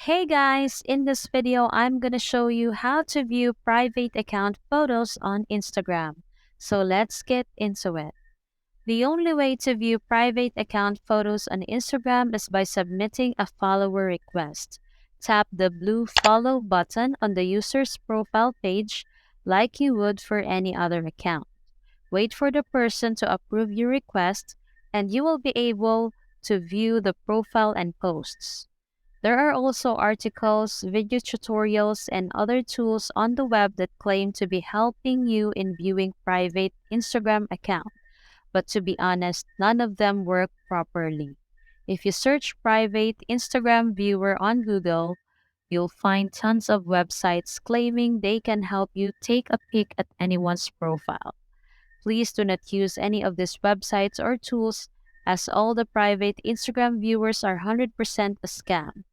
Hey guys, in this video, I'm gonna show you how to view private account photos on Instagram. So let's get into it. The only way to view private account photos on Instagram is by submitting a follower request. Tap the blue follow button on the user's profile page like you would for any other account. Wait for the person to approve your request and you will be able to view the profile and posts. There are also articles, video tutorials, and other tools on the web that claim to be helping you in viewing private Instagram accounts. But to be honest, none of them work properly. If you search private Instagram viewer on Google, you'll find tons of websites claiming they can help you take a peek at anyone's profile. Please do not use any of these websites or tools as all the private Instagram viewers are 100% a scam.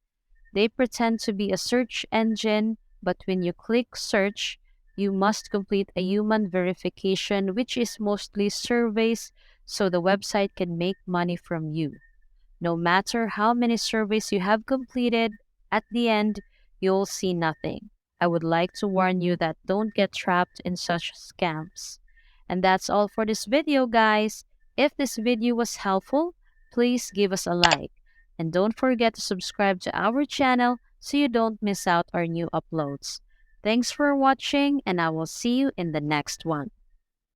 They pretend to be a search engine, but when you click search, you must complete a human verification, which is mostly surveys, so the website can make money from you. No matter how many surveys you have completed, at the end, you'll see nothing. I would like to warn you that don't get trapped in such scams. And that's all for this video, guys. If this video was helpful, please give us a like. And don't forget to subscribe to our channel so you don't miss out our new uploads. Thanks for watching, and I will see you in the next one.